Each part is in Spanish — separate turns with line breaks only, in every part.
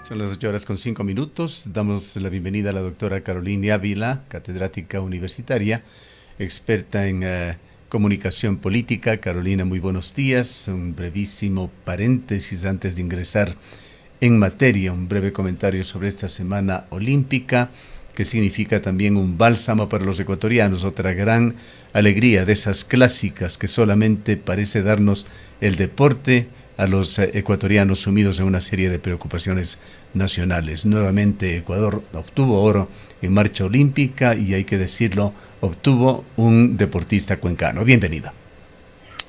Son las 8:05. Damos la bienvenida a la doctora Carolina Ávila, catedrática universitaria, experta en comunicación política. Carolina, muy buenos días. Un brevísimo paréntesis antes de ingresar en materia, un breve comentario sobre esta semana olímpica, que significa también un bálsamo para los ecuatorianos, otra gran alegría de esas clásicas que solamente parece darnos el deporte a los ecuatorianos sumidos en una serie de preocupaciones nacionales. Nuevamente Ecuador obtuvo oro en marcha olímpica y, hay que decirlo, obtuvo un deportista cuencano. Bienvenido.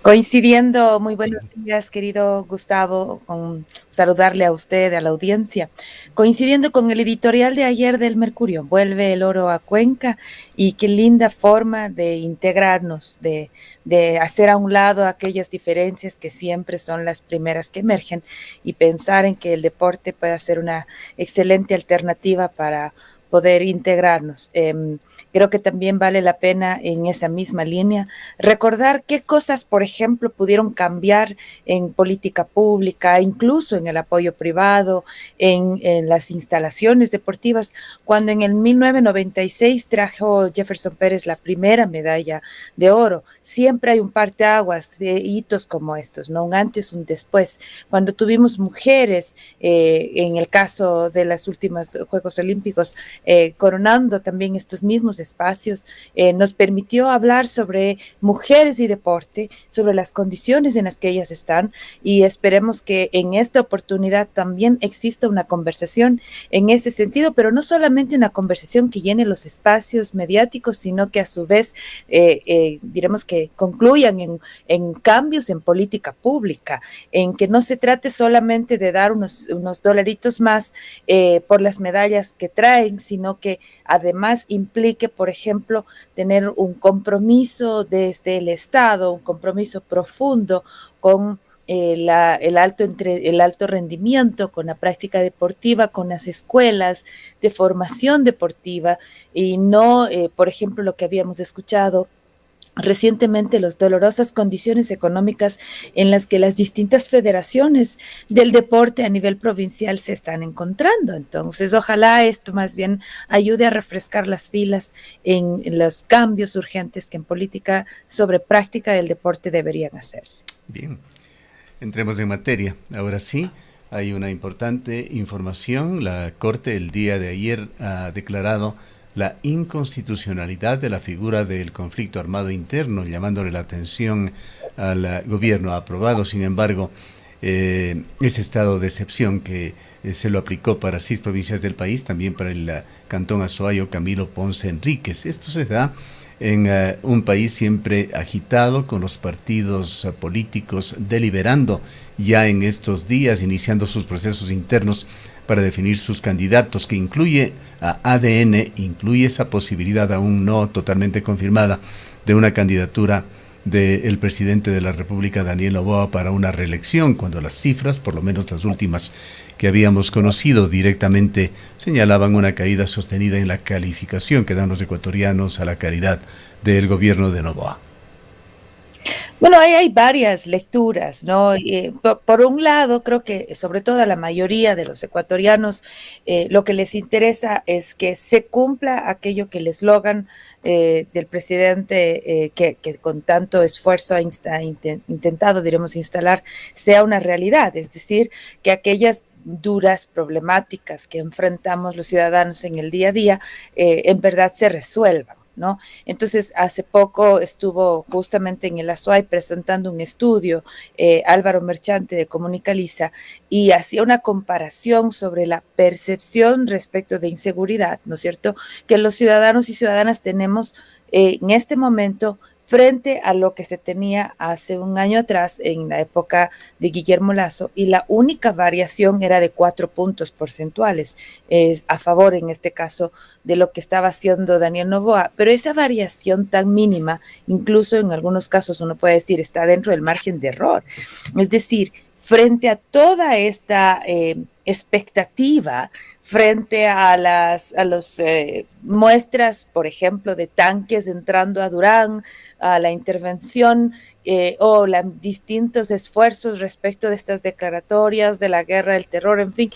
Coincidiendo, muy buenos días, querido Gustavo, con saludarle a usted, a la audiencia. Coincidiendo con el editorial de ayer del Mercurio, vuelve el oro a Cuenca y qué linda forma de integrarnos, de hacer a un lado aquellas diferencias que siempre son las primeras que emergen y pensar en que el deporte puede ser una excelente alternativa para poder integrarnos. Creo que también vale la pena en esa misma línea recordar qué cosas, por ejemplo, pudieron cambiar en política pública, incluso en el apoyo privado, en las instalaciones deportivas, cuando en el 1996 trajo Jefferson Pérez la primera medalla de oro. Siempre hay un parteaguas de hitos como estos, ¿no? Un antes, un después. Cuando tuvimos mujeres, en el caso de los últimos Juegos Olímpicos, coronando también estos mismos espacios, nos permitió hablar sobre mujeres y deporte, sobre las condiciones en las que ellas están, y esperemos que en esta oportunidad también exista una conversación en ese sentido, pero no solamente una conversación que llene los espacios mediáticos, sino que a su vez diremos que concluyan en cambios en política pública, en que no se trate solamente de dar unos dolaritos más por las medallas que traen, sino que además implique, por ejemplo, tener un compromiso desde el Estado, un compromiso profundo con el alto rendimiento, con la práctica deportiva, con las escuelas de formación deportiva y no, por ejemplo, lo que habíamos escuchado recientemente, las dolorosas condiciones económicas en las que las distintas federaciones del deporte a nivel provincial se están encontrando. Entonces, ojalá esto más bien ayude a refrescar las filas en los cambios urgentes que en política sobre práctica del deporte deberían hacerse.
Bien, entremos en materia. Ahora sí, hay una importante información. La Corte el día de ayer ha declarado la inconstitucionalidad de la figura del conflicto armado interno, llamándole la atención al gobierno. Ha aprobado, sin embargo, ese estado de excepción que se lo aplicó para 6 provincias del país, también para el Cantón Azuayo Camilo Ponce Enríquez. Esto se da en un país siempre agitado, con los partidos políticos deliberando ya en estos días, iniciando sus procesos internos para definir sus candidatos, que incluye a ADN, incluye esa posibilidad aún no totalmente confirmada de una candidatura del presidente de la República, Daniel Noboa, para una reelección, cuando las cifras, por lo menos las últimas que habíamos conocido directamente, señalaban una caída sostenida en la calificación que dan los ecuatorianos a la calidad del gobierno de Noboa.
Bueno, hay varias lecturas, ¿no? Por un lado, creo que sobre todo a la mayoría de los ecuatorianos lo que les interesa es que se cumpla aquello que el eslogan del presidente que con tanto esfuerzo ha intentado, diremos, instalar, sea una realidad, es decir, que aquellas duras problemáticas que enfrentamos los ciudadanos en el día a día en verdad se resuelvan, ¿no? Entonces, hace poco estuvo justamente en el Azuay presentando un estudio, Álvaro Merchante de Comunicaliza, y hacía una comparación sobre la percepción respecto de inseguridad, ¿no es cierto?, que los ciudadanos y ciudadanas tenemos en este momento frente a lo que se tenía hace un año atrás en la época de Guillermo Lazo, y la única variación era de 4 puntos porcentuales a favor, en este caso, de lo que estaba haciendo Daniel Noboa, pero esa variación tan mínima, incluso en algunos casos uno puede decir, está dentro del margen de error. Es decir, frente a toda esta expectativa frente a las muestras, por ejemplo, de tanques entrando a Durán, a la intervención o distintos esfuerzos respecto de estas declaratorias de la guerra, del terror, en fin,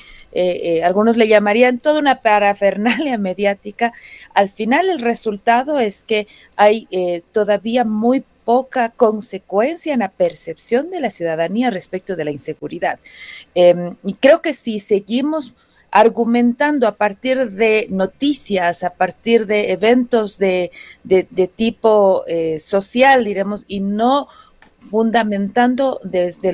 algunos le llamarían toda una parafernalia mediática. Al final el resultado es que hay todavía muy poca consecuencia en la percepción de la ciudadanía respecto de la inseguridad. Y creo que si seguimos argumentando a partir de noticias, a partir de eventos de tipo social, diremos, y no fundamentando desde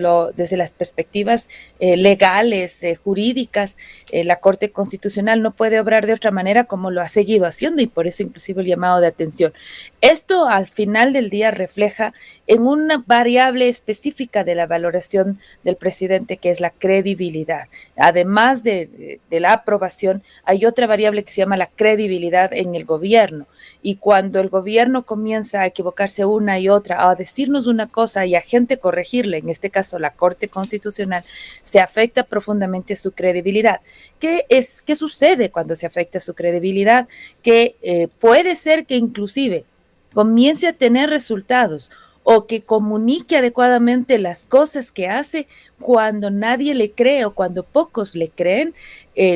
las perspectivas legales, jurídicas, la Corte Constitucional no puede obrar de otra manera como lo ha seguido haciendo, y por eso inclusive el llamado de atención. Esto al final del día refleja en una variable específica de la valoración del presidente, que es la credibilidad. Además de la aprobación, hay otra variable que se llama la credibilidad en el gobierno. Y cuando el gobierno comienza a equivocarse una y otra, a decirnos una cosa y a gente corregirle, en este caso la Corte Constitucional, se afecta profundamente su credibilidad. ¿Qué sucede cuando se afecta su credibilidad? Que puede ser que inclusive comience a tener resultados o que comunique adecuadamente las cosas que hace cuando nadie le cree o cuando pocos le creen,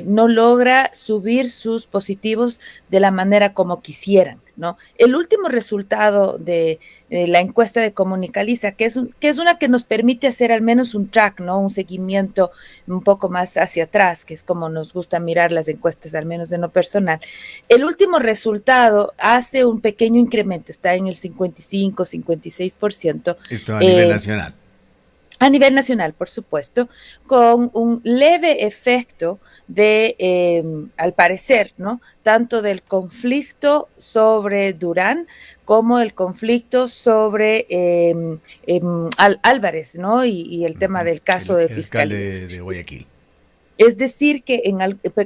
no logra subir sus positivos de la manera como quisieran, ¿no? El último resultado de la encuesta de Comunicaliza, que es una que nos permite hacer al menos un track, ¿no? Un seguimiento un poco más hacia atrás, que es como nos gusta mirar las encuestas, al menos de no personal. El último resultado hace un pequeño incremento, está en el 55, 56%.
Esto a nivel nacional.
A nivel nacional, por supuesto, con un leve efecto al parecer, ¿no? Tanto del conflicto sobre Durán como el conflicto sobre Álvarez, ¿no? Y el tema del caso de fiscalía.
El alcalde de Guayaquil.
Es decir que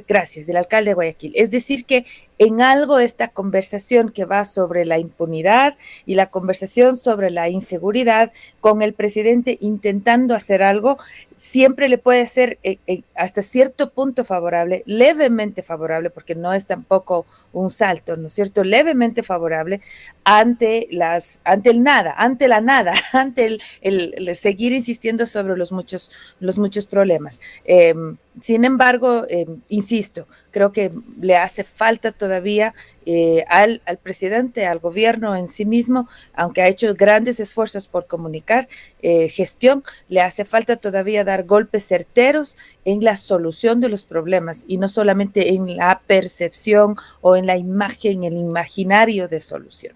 gracias, del alcalde de Guayaquil, es decir que en algo esta conversación que va sobre la impunidad y la conversación sobre la inseguridad, con el presidente intentando hacer algo, siempre le puede ser hasta cierto punto favorable, levemente favorable, porque no es tampoco un salto, ¿no es cierto? Levemente favorable ante el nada, ante la nada, ante el seguir insistiendo sobre los muchos problemas. Sin embargo, insisto, creo que le hace falta todavía al presidente, al gobierno en sí mismo, aunque ha hecho grandes esfuerzos por comunicar gestión, le hace falta todavía dar golpes certeros en la solución de los problemas y no solamente en la percepción o en la imagen, el imaginario de solución.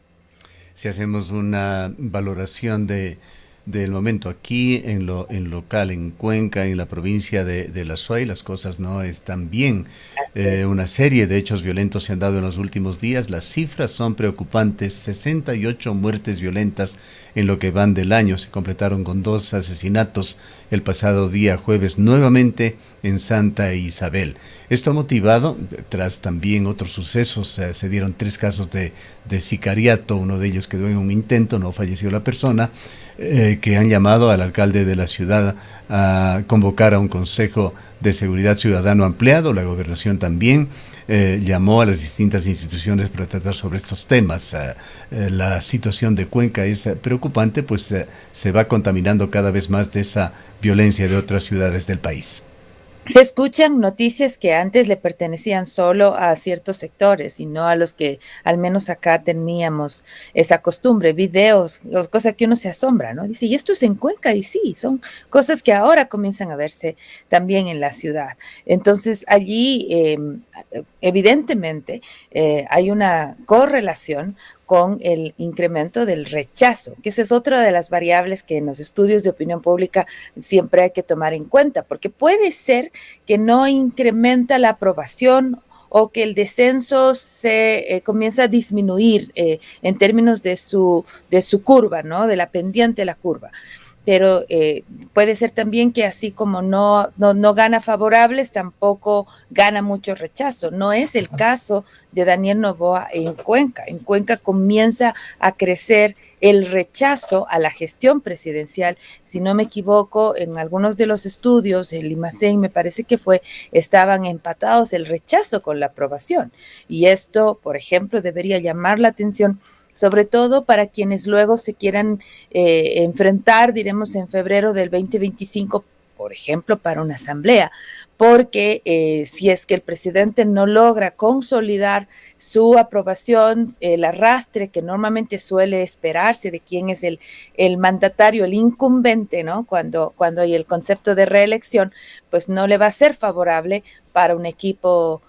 Si hacemos una valoración del momento aquí en local, en Cuenca, en la provincia de La Suay, las cosas no están bien. Una serie de hechos violentos se han dado en los últimos días. Las cifras son preocupantes. 68 muertes violentas en lo que van del año. Se completaron con 2 asesinatos el pasado día jueves, nuevamente en Santa Isabel. Esto ha motivado, tras también otros sucesos, se dieron 3 casos de sicariato. Uno de ellos quedó en un intento, no falleció la persona, que han llamado al alcalde de la ciudad a convocar a un Consejo de Seguridad Ciudadano ampliado. La gobernación también llamó a las distintas instituciones para tratar sobre estos temas. La situación de Cuenca es preocupante, pues se va contaminando cada vez más de esa violencia de otras ciudades del país.
Se escuchan noticias que antes le pertenecían solo a ciertos sectores y no a los que al menos acá teníamos esa costumbre, videos, cosas que uno se asombra, ¿no? Dice, y esto es en Cuenca, y sí, son cosas que ahora comienzan a verse también en la ciudad. Entonces allí evidentemente hay una correlación con el incremento del rechazo, que esa es otra de las variables que en los estudios de opinión pública siempre hay que tomar en cuenta, porque puede ser que no incrementa la aprobación o que el descenso se comienza a disminuir en términos de su curva, ¿no? De la pendiente de la curva. pero puede ser también que así como no gana favorables, tampoco gana mucho rechazo. No es el caso de Daniel Noboa en Cuenca. En Cuenca comienza a crecer el rechazo a la gestión presidencial. Si no me equivoco, en algunos de los estudios, el IMACEN me parece que estaban empatados el rechazo con la aprobación. Y esto, por ejemplo, debería llamar la atención, sobre todo para quienes luego se quieran enfrentar, diremos, en febrero del 2025, por ejemplo, para una asamblea, porque si es que el presidente no logra consolidar su aprobación, el arrastre que normalmente suele esperarse de quién es el mandatario, el incumbente, ¿no? Cuando hay el concepto de reelección, pues no le va a ser favorable para un equipo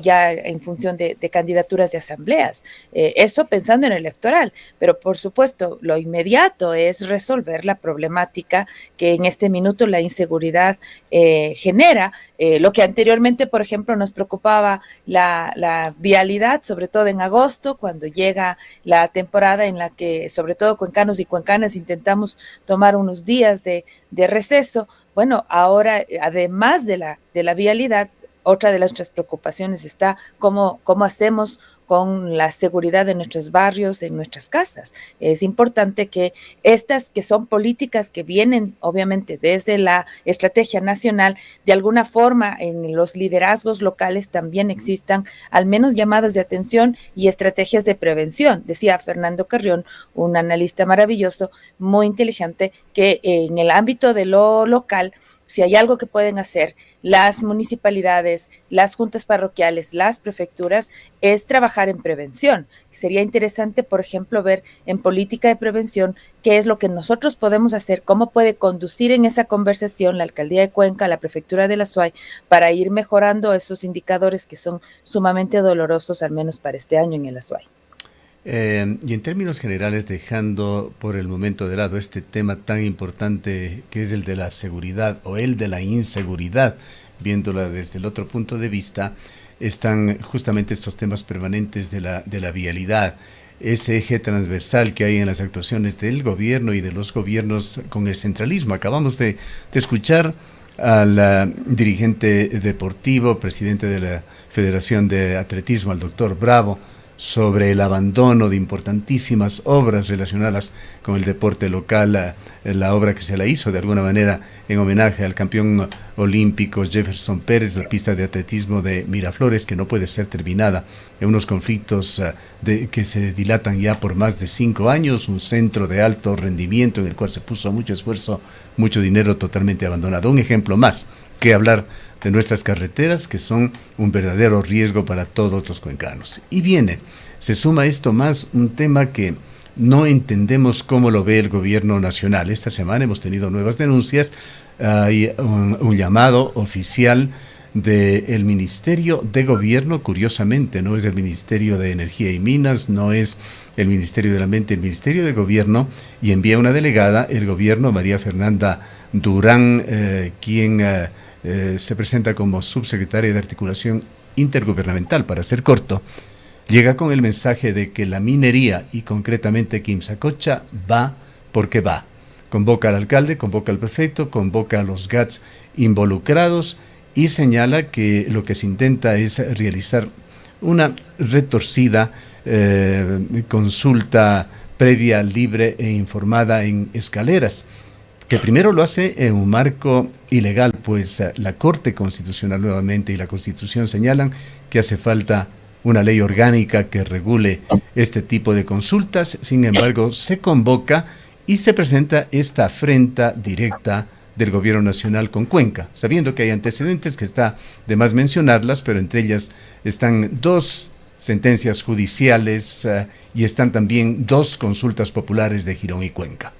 ya en función de candidaturas de asambleas. Eso pensando en el electoral, pero por supuesto lo inmediato es resolver la problemática que en este minuto la inseguridad genera, lo que anteriormente, por ejemplo, nos preocupaba la vialidad, sobre todo en agosto, cuando llega la temporada en la que, sobre todo cuencanos y cuencanas, intentamos tomar unos días de receso. Bueno, ahora, además de la vialidad, otra de nuestras preocupaciones está cómo hacemos con la seguridad de nuestros barrios, en nuestras casas. Es importante que estas, que son políticas que vienen obviamente desde la estrategia nacional, de alguna forma en los liderazgos locales también existan al menos llamados de atención y estrategias de prevención. Decía Fernando Carrión, un analista maravilloso, muy inteligente, que en el ámbito de lo local, si hay algo que pueden hacer las municipalidades, las juntas parroquiales, las prefecturas, es trabajar en prevención. Sería interesante, por ejemplo, ver en política de prevención qué es lo que nosotros podemos hacer, cómo puede conducir en esa conversación la Alcaldía de Cuenca, la Prefectura de la SUAY, para ir mejorando esos indicadores que son sumamente dolorosos, al menos para este año en el SUAY.
Y en términos generales, dejando por el momento de lado este tema tan importante que es el de la seguridad o el de la inseguridad, viéndola desde el otro punto de vista, están justamente estos temas permanentes de la vialidad, ese eje transversal que hay en las actuaciones del gobierno y de los gobiernos con el centralismo. Acabamos de escuchar al dirigente deportivo, presidente de la Federación de Atletismo, al doctor Bravo, sobre el abandono de importantísimas obras relacionadas con el deporte local, la obra que se la hizo de alguna manera en homenaje al campeón olímpico Jefferson Pérez, la pista de atletismo de Miraflores, que no puede ser terminada, en unos conflictos que se dilatan ya por más de 5 años, un centro de alto rendimiento en el cual se puso mucho esfuerzo, mucho dinero, totalmente abandonado. Un ejemplo más que hablar de nuestras carreteras, que son un verdadero riesgo para todos los cuencanos. Y se suma a esto más un tema que no entendemos cómo lo ve el gobierno nacional. Esta semana hemos tenido nuevas denuncias, hay un llamado oficial del Ministerio de Gobierno, curiosamente, no es el Ministerio de Energía y Minas, no es el Ministerio del Ambiente, el Ministerio de Gobierno, y envía una delegada, el gobierno, María Fernanda Durán, quien se presenta como subsecretaria de Articulación Intergubernamental, para ser corto, llega con el mensaje de que la minería, y concretamente Quimsacocha, va porque va. Convoca al alcalde, convoca al prefecto, convoca a los GATS involucrados y señala que lo que se intenta es realizar una retorcida consulta previa, libre e informada en Escaleras, que primero lo hace en un marco ilegal, pues la Corte Constitucional nuevamente y la Constitución señalan que hace falta una ley orgánica que regule este tipo de consultas. Sin embargo, se convoca y se presenta esta afrenta directa del gobierno nacional con Cuenca, sabiendo que hay antecedentes que está de más mencionarlas, pero entre ellas están 2 sentencias judiciales y están también 2 consultas populares de Girón y Cuenca.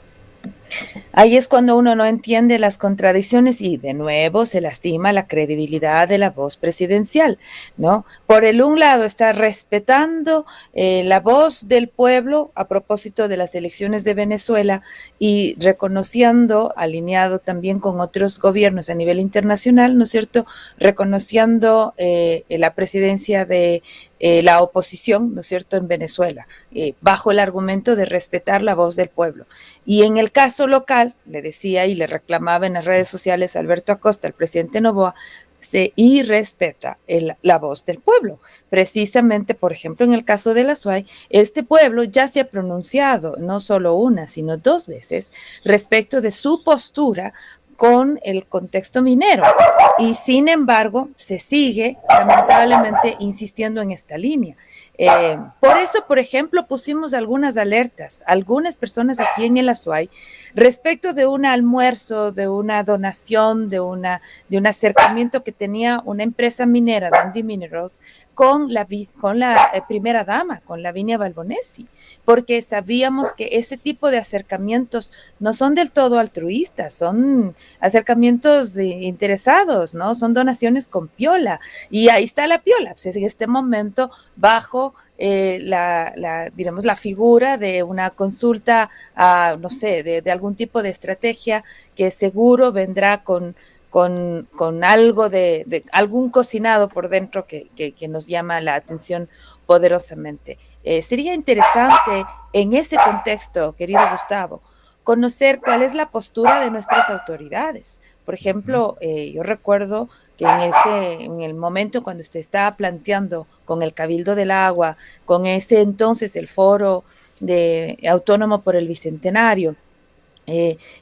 Ahí es cuando uno no entiende las contradicciones y de nuevo se lastima la credibilidad de la voz presidencial, ¿no? Por el un lado está respetando la voz del pueblo a propósito de las elecciones de Venezuela y reconociendo, alineado también con otros gobiernos a nivel internacional, ¿no es cierto?, reconociendo la presidencia de la oposición, ¿no es cierto?, en Venezuela, bajo el argumento de respetar la voz del pueblo. Y en el caso local, le decía y le reclamaba en las redes sociales a Alberto Acosta, el presidente Noboa, se irrespeta la voz del pueblo. Precisamente, por ejemplo, en el caso de la SUAY, este pueblo ya se ha pronunciado no solo una, sino 2 veces respecto de su postura con el contexto minero. Y sin embargo, se sigue lamentablemente insistiendo en esta línea. Por eso, por ejemplo, pusimos algunas alertas, algunas personas aquí en el Azuay, respecto de un almuerzo, de una donación, de un acercamiento que tenía una empresa minera, Dundee Minerals, con la primera dama, con Lavinia Balbonesi, porque sabíamos que ese tipo de acercamientos no son del todo altruistas, son acercamientos interesados, ¿no? Son donaciones con piola, y ahí está la piola, pues en este momento bajo digamos, la figura de una consulta, no sé, de algún tipo de estrategia que seguro vendrá con algo de algún cocinado por dentro que nos llama la atención poderosamente. Sería interesante en ese contexto, querido Gustavo, conocer cuál es la postura de nuestras autoridades. Por ejemplo, yo recuerdo que en el momento cuando se estaba planteando con el Cabildo del Agua, con ese entonces el Foro Autónomo por el Bicentenario,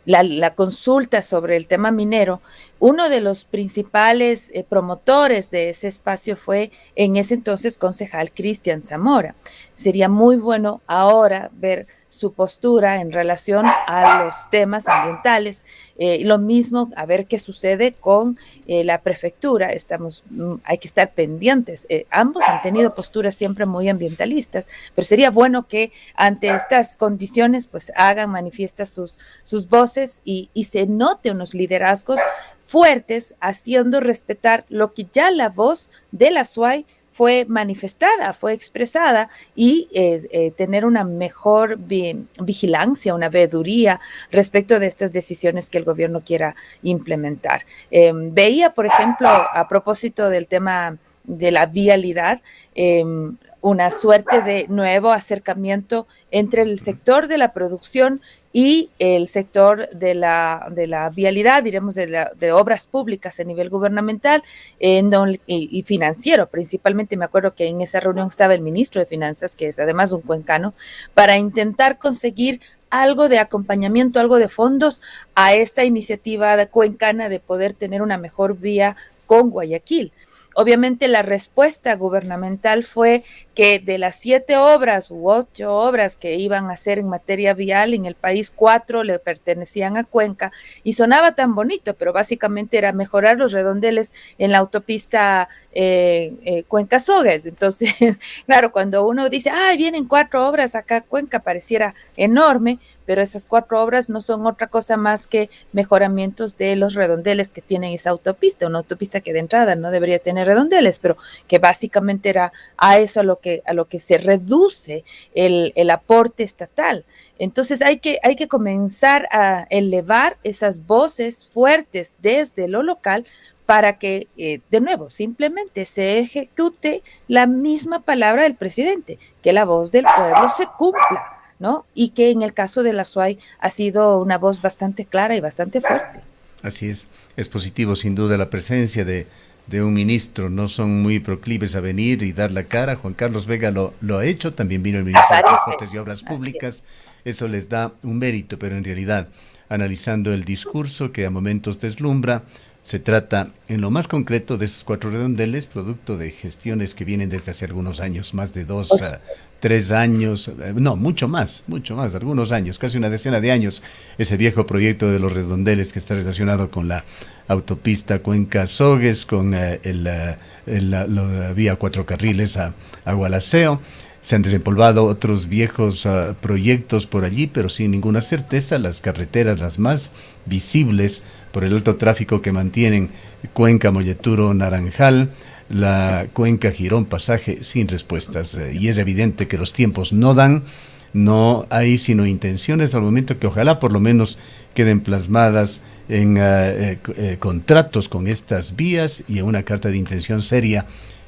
la consulta sobre el tema minero, uno de los principales promotores de ese espacio fue en ese entonces concejal Cristian Zamora. Sería muy bueno ahora ver su postura en relación a los temas ambientales. Lo mismo, a ver qué sucede con la prefectura. Hay que estar pendientes. Ambos han tenido posturas siempre muy ambientalistas, pero sería bueno que ante estas condiciones pues hagan manifiestas sus voces y se note unos liderazgos fuertes haciendo respetar lo que ya la voz de la SUAY fue manifestada, fue expresada, y tener una mejor vigilancia, una veeduría respecto de estas decisiones que el gobierno quiera implementar. Veía, por ejemplo, a propósito del tema de la vialidad, una suerte de nuevo acercamiento entre el sector de la producción y el sector de la vialidad, diremos, de obras públicas a nivel gubernamental y financiero. Principalmente me acuerdo que en esa reunión estaba el ministro de Finanzas, que es además un cuencano, para intentar conseguir algo de acompañamiento, algo de fondos a esta iniciativa cuencana de poder tener una mejor vía con Guayaquil. Obviamente la respuesta gubernamental fue que de las 7 obras u 8 obras que iban a hacer en materia vial en el país, 4 le pertenecían a Cuenca, y sonaba tan bonito, pero básicamente era mejorar los redondeles en la autopista Cuenca-Sogues. Entonces, claro, cuando uno dice, vienen 4 obras acá a Cuenca, pareciera enorme, pero esas 4 obras no son otra cosa más que mejoramientos de los redondeles que tienen esa autopista, una autopista que de entrada no debería tener redondeles, pero que básicamente era a eso a lo que se reduce el aporte estatal. Entonces hay que comenzar a elevar esas voces fuertes desde lo local para que, de nuevo, simplemente se ejecute la misma palabra del presidente, que la voz del pueblo se cumpla, ¿no? Y que en el caso de la SUAY ha sido una voz bastante clara y bastante fuerte.
Así es positivo sin duda la presencia de un ministro. No son muy proclives a venir y dar la cara. Juan Carlos Vega lo ha hecho, también vino el ministro de Transportes y Obras Públicas. Eso les da un mérito, pero en realidad, analizando el discurso que a momentos deslumbra, se trata en lo más concreto de esos 4 redondeles, producto de gestiones que vienen desde hace algunos años, más de 2 a 3 años, no, mucho más, algunos años, casi una decena de años, ese viejo proyecto de los redondeles que está relacionado con la autopista Cuenca-Sogues, con la vía 4 carriles a Gualaceo. Se han desempolvado otros viejos proyectos por allí, pero sin ninguna certeza. Las carreteras, las más visibles por el alto tráfico que mantienen, Cuenca, Molleturo, Naranjal, la Cuenca, Girón, Pasaje, sin respuestas. Y es evidente que los tiempos no dan, no hay sino intenciones al momento que ojalá por lo menos queden plasmadas en contratos con estas vías y en una carta de intención seria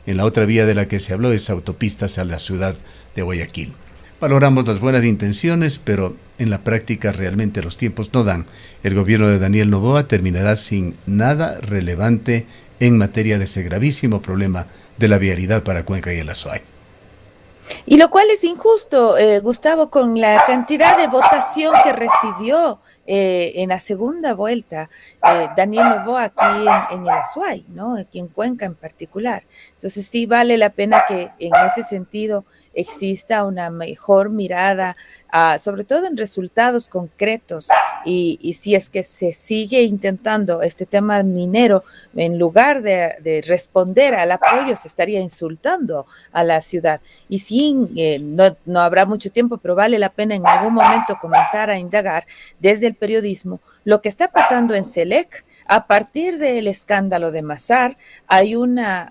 en la otra vía de la que se habló, es autopistas a la ciudad de Guayaquil. Valoramos las buenas intenciones, pero en la práctica realmente los tiempos no dan. El gobierno de Daniel Noboa terminará sin nada relevante en materia de ese gravísimo problema de la vialidad para Cuenca y el Azuay.
Y lo cual es injusto, Gustavo, con la cantidad de votación que recibió en la segunda vuelta Daniel Noboa aquí en el Azuay, ¿no? Aquí en Cuenca en particular. Entonces sí vale la pena que en ese sentido exista una mejor mirada, sobre todo en resultados concretos, y si es que se sigue intentando este tema minero, en lugar de responder al apoyo, se estaría insultando a la ciudad. Y sí, no habrá mucho tiempo, pero vale la pena en algún momento comenzar a indagar desde el periodismo lo que está pasando en Selec. A partir del escándalo de Mazar, hay una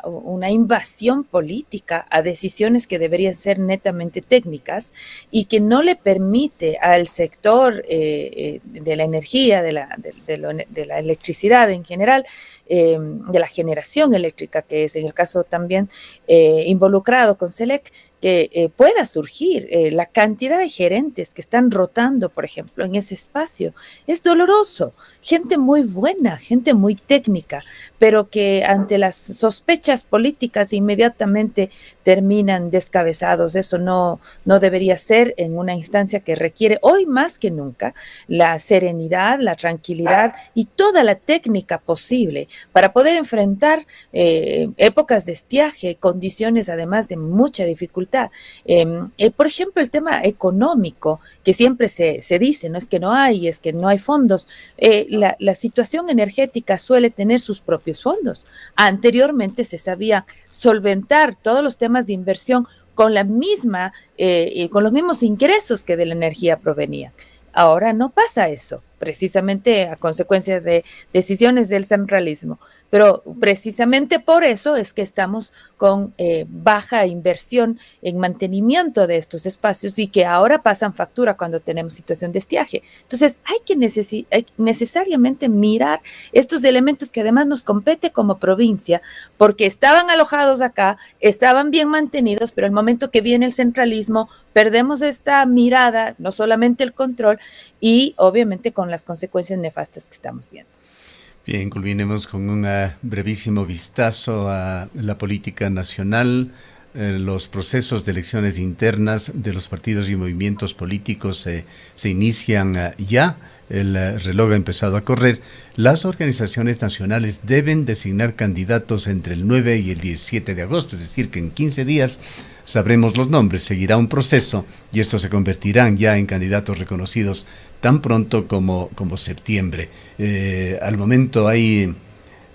invasión política a decisiones que deberían ser netamente técnicas y que no le permite al sector de la energía, de la electricidad en general, de la generación eléctrica, que es en el caso también involucrado con Selec, que pueda surgir. La cantidad de gerentes que están rotando, por ejemplo, en ese espacio, es doloroso. Gente muy buena, gente muy técnica, pero que ante las sospechas políticas inmediatamente terminan descabezados. Eso no debería ser en una instancia que requiere hoy más que nunca la serenidad, la tranquilidad y toda la técnica posible para poder enfrentar épocas de estiaje, condiciones además de mucha dificultad. Por ejemplo, el tema económico, que siempre se dice, no es que no hay, es que no hay fondos. La situación energética suele tener sus propios fondos. Anteriormente se sabía solventar todos los temas de inversión con con los mismos ingresos que de la energía provenían. Ahora no pasa eso, precisamente a consecuencia de decisiones del centralismo. Pero precisamente por eso es que estamos con baja inversión en mantenimiento de estos espacios y que ahora pasan factura cuando tenemos situación de estiaje. Entonces hay que necesariamente mirar estos elementos que además nos compete como provincia, porque estaban alojados acá, estaban bien mantenidos, pero el momento que viene el centralismo, perdemos esta mirada, no solamente el control, y obviamente con las consecuencias nefastas que estamos viendo.
Bien, culminemos con un brevísimo vistazo a la política nacional. Los procesos de elecciones internas de los partidos y movimientos políticos se inician ya. El reloj ha empezado a correr. Las organizaciones nacionales deben designar candidatos entre el 9 y el 17 de agosto, es decir, que en 15 días sabremos los nombres. Seguirá un proceso y estos se convertirán ya en candidatos reconocidos tan pronto como septiembre. Al momento hay,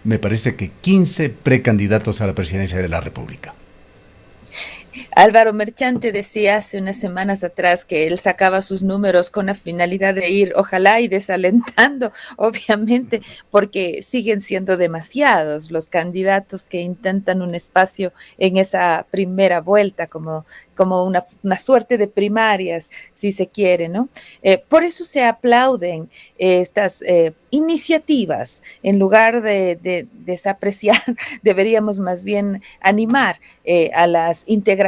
me parece que 15 precandidatos a la presidencia de la República.
Álvaro Merchante decía hace unas semanas atrás que él sacaba sus números con la finalidad de ir, ojalá, y desalentando, obviamente, porque siguen siendo demasiados los candidatos que intentan un espacio en esa primera vuelta, como una suerte de primarias, si se quiere, ¿no? Por eso se aplauden estas iniciativas. En lugar de desapreciar, deberíamos más bien animar a las integraciones,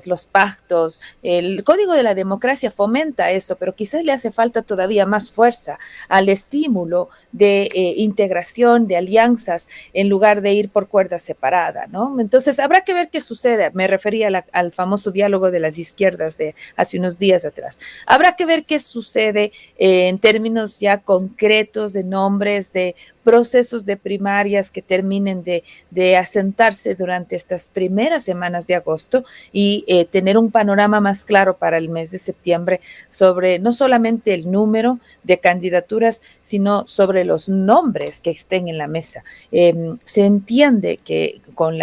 los pactos. El Código de la Democracia fomenta eso, pero quizás le hace falta todavía más fuerza al estímulo de integración, de alianzas, en lugar de ir por cuerda separada, ¿no? Entonces, habrá que ver qué sucede. Me refería al famoso diálogo de las izquierdas de hace unos días atrás. Habrá que ver qué sucede en términos ya concretos de nombres, de procesos de primarias que terminen de asentarse durante estas primeras semanas de agosto y tener un panorama más claro para el mes de septiembre sobre no solamente el número de candidaturas, sino sobre los nombres que estén en la mesa. Se entiende que con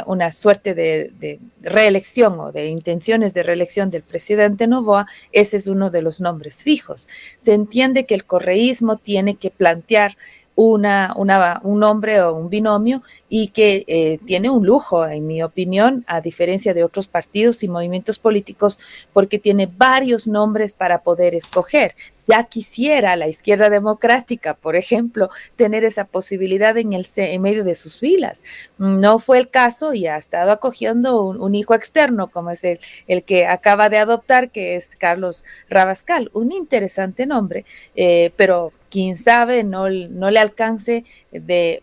una suerte de reelección o de intenciones de reelección del presidente Noboa, ese es uno de los nombres fijos. Se entiende que el correísmo tiene que plantear un nombre o un binomio y que tiene un lujo, en mi opinión, a diferencia de otros partidos y movimientos políticos, porque tiene varios nombres para poder escoger. ya quisiera la izquierda democrática, por ejemplo, tener esa posibilidad en medio de sus filas. No fue el caso y ha estado acogiendo un hijo externo, como es el que acaba de adoptar, que es Carlos Rabascal, un interesante nombre, pero quién sabe, no le alcance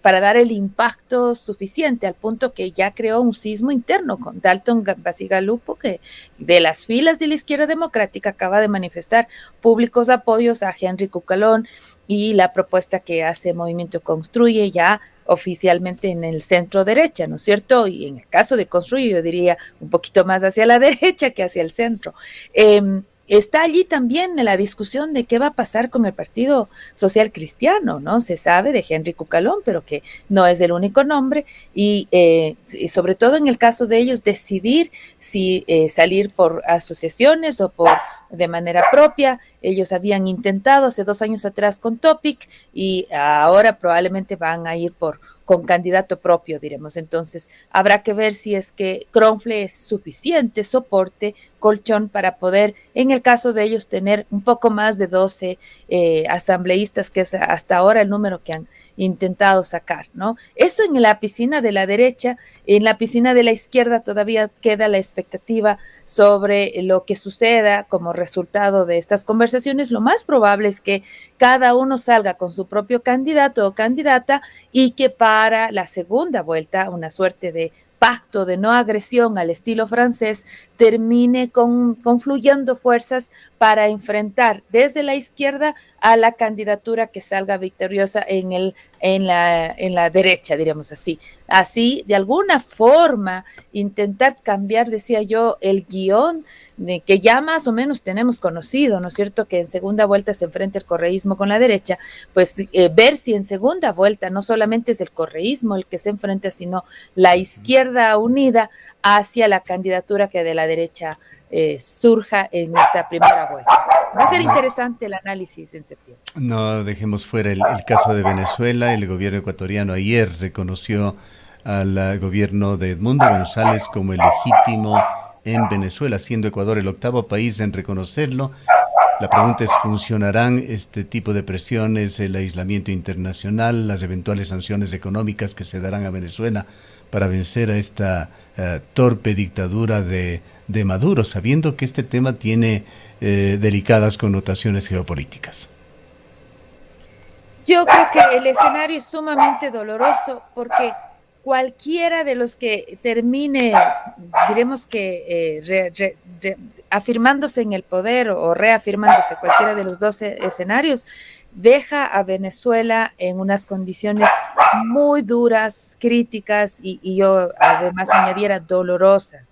para dar el impacto suficiente al punto que ya creó un sismo interno con Dalton Basigalupo, que de las filas de la izquierda democrática acaba de manifestar públicos apoyos a Henry Cucalón y la propuesta que hace Movimiento Construye ya oficialmente en el centro derecha, ¿no es cierto? Y en el caso de Construye, yo diría un poquito más hacia la derecha que hacia el centro. Está allí también la discusión de qué va a pasar con el Partido Social Cristiano, ¿no? Se sabe de Henry Cucalón, pero que no es el único nombre, y sobre todo en el caso de ellos, decidir si salir por asociaciones o de manera propia. Ellos habían intentado hace 2 años atrás con Topic y ahora probablemente van a ir con candidato propio, diremos. Entonces, habrá que ver si es que Kronfle es suficiente soporte, colchón, para poder, en el caso de ellos, tener un poco más de 12 asambleístas, que es hasta ahora el número que han intentado sacar, ¿no? Eso en la piscina de la derecha. En la piscina de la izquierda todavía queda la expectativa sobre lo que suceda como resultado de estas conversaciones. Lo más probable es que cada uno salga con su propio candidato o candidata y que para la segunda vuelta, una suerte de pacto de no agresión al estilo francés, termine confluyendo fuerzas para enfrentar desde la izquierda a la candidatura que salga victoriosa en la derecha, diríamos así. Así, de alguna forma, intentar cambiar, decía yo, el guión que ya más o menos tenemos conocido, ¿no es cierto?, que en segunda vuelta se enfrenta el correísmo con la derecha. Pues ver si en segunda vuelta no solamente es el correísmo el que se enfrenta, sino la izquierda unida hacia la candidatura que de la derecha surja en esta primera vuelta. Va a ser interesante el análisis en septiembre.
No dejemos fuera el caso de Venezuela. El gobierno ecuatoriano ayer reconoció al gobierno de Edmundo González como el legítimo en Venezuela, siendo Ecuador el 8º país en reconocerlo. La pregunta es, ¿funcionarán este tipo de presiones, el aislamiento internacional, las eventuales sanciones económicas que se darán a Venezuela para vencer a esta torpe dictadura de Maduro, sabiendo que este tema tiene delicadas connotaciones geopolíticas?
Yo creo que el escenario es sumamente doloroso porque cualquiera de los que termine, diremos que afirmándose en el poder o reafirmándose, cualquiera de los dos escenarios, deja a Venezuela en unas condiciones muy duras, críticas y yo además añadiera dolorosas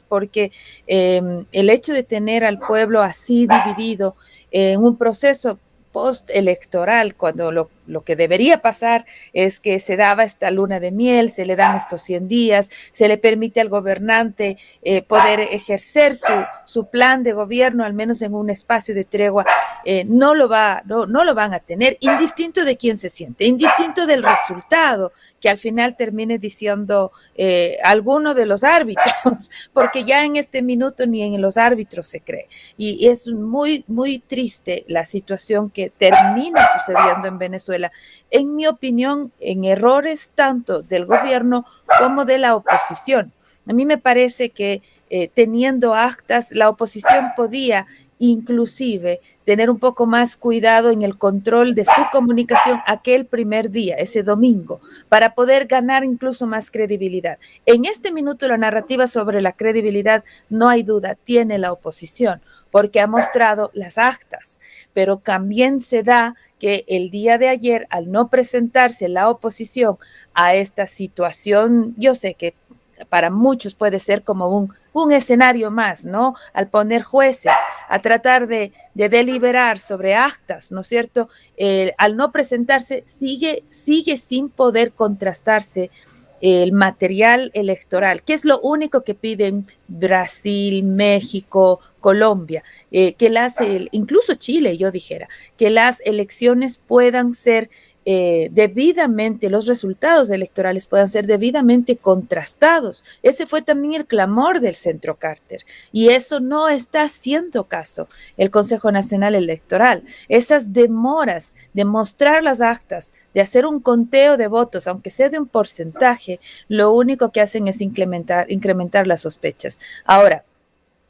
porque el hecho de tener al pueblo así dividido en un proceso postelectoral, cuando lo que debería pasar es que se daba esta luna de miel, se le dan estos 100 días, se le permite al gobernante poder ejercer su plan de gobierno, al menos en un espacio de tregua. No lo van a tener, indistinto de quién se siente, indistinto del resultado que al final termine diciendo alguno de los árbitros, porque ya en este minuto ni en los árbitros se cree. Y es muy, muy triste la situación que termina sucediendo en Venezuela, en mi opinión, en errores tanto del gobierno como de la oposición. A mí me parece que teniendo actas, la oposición podía inclusive tener un poco más cuidado en el control de su comunicación aquel primer día, ese domingo, para poder ganar incluso más credibilidad. En este minuto la narrativa sobre la credibilidad, no hay duda, tiene la oposición, porque ha mostrado las actas, pero también se da que el día de ayer, al no presentarse la oposición a esta situación, yo sé que para muchos puede ser como un escenario más, ¿no? Al poner jueces a tratar de deliberar sobre actas, ¿no es cierto? Al no presentarse, sigue sin poder contrastarse el material electoral, que es lo único que piden Brasil, México, Colombia, que incluso Chile, yo dijera, que las elecciones puedan ser debidamente, los resultados electorales puedan ser debidamente contrastados. Ese fue también el clamor del Centro Carter, y eso no está haciendo caso el Consejo Nacional Electoral. Esas demoras de mostrar las actas, de hacer un conteo de votos, aunque sea de un porcentaje, lo único que hacen es incrementar las sospechas. Ahora,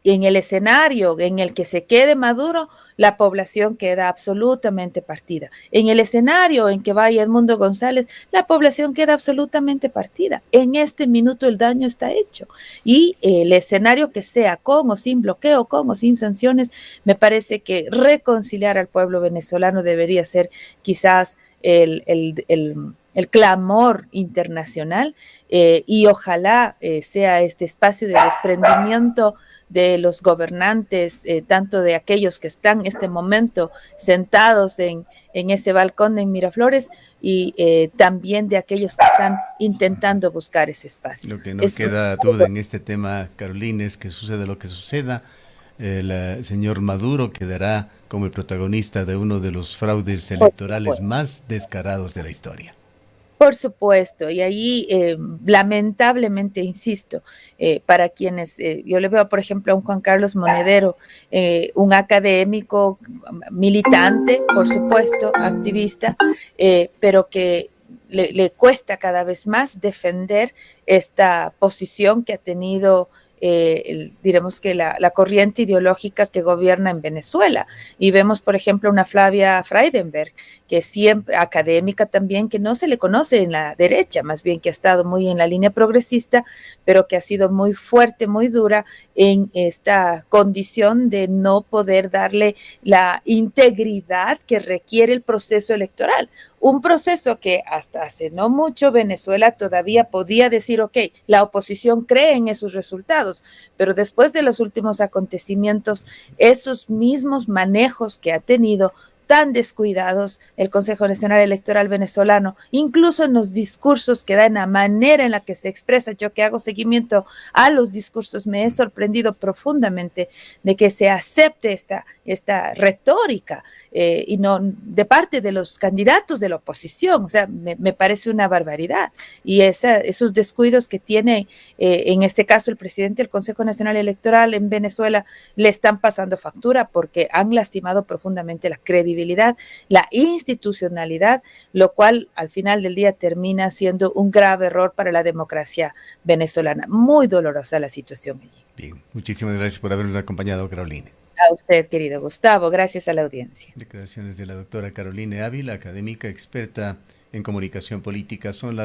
en el escenario en el que se quede Maduro, la población queda absolutamente partida. En el escenario en que vaya Edmundo González, la población queda absolutamente partida. En este minuto el daño está hecho. Y el escenario que sea con o sin bloqueo, con o sin sanciones, me parece que reconciliar al pueblo venezolano debería ser quizás el clamor internacional, y ojalá sea este espacio de desprendimiento de los gobernantes, tanto de aquellos que están en este momento sentados en ese balcón en Miraflores, y también de aquellos que están intentando buscar ese espacio.
Lo que no queda duda en este tema, Carolina, es que suceda lo que suceda, el señor Maduro quedará como el protagonista de uno de los fraudes electorales más descarados de la historia.
Por supuesto, y ahí lamentablemente, insisto, para quienes, yo le veo, por ejemplo, a un Juan Carlos Monedero, un académico, militante, por supuesto, activista, pero que le cuesta cada vez más defender esta posición que ha tenido, diremos que la corriente ideológica que gobierna en Venezuela. Y vemos, por ejemplo, una Flavia Freidenberg, que siempre, académica también, que no se le conoce en la derecha, más bien que ha estado muy en la línea progresista, pero que ha sido muy fuerte, muy dura en esta condición de no poder darle la integridad que requiere el proceso electoral. Un proceso que hasta hace no mucho Venezuela todavía podía decir, ok, la oposición cree en esos resultados, pero después de los últimos acontecimientos, esos mismos manejos que ha tenido tan descuidados el Consejo Nacional Electoral venezolano, incluso en los discursos que da, en la manera en la que se expresa. Yo que hago seguimiento a los discursos, me he sorprendido profundamente de que se acepte esta retórica, y no de parte de los candidatos de la oposición. O sea, me parece una barbaridad. Y esos descuidos que tiene, en este caso, el presidente del Consejo Nacional Electoral en Venezuela, le están pasando factura, porque han lastimado profundamente la credibilidad, la institucionalidad, lo cual al final del día termina siendo un grave error para la democracia venezolana. Muy dolorosa la situación allí.
Bien, muchísimas gracias por habernos acompañado, Carolina.
A usted, querido Gustavo, gracias a la audiencia.
Declaraciones de la doctora Carolina Ávila, académica experta en comunicación política. Son las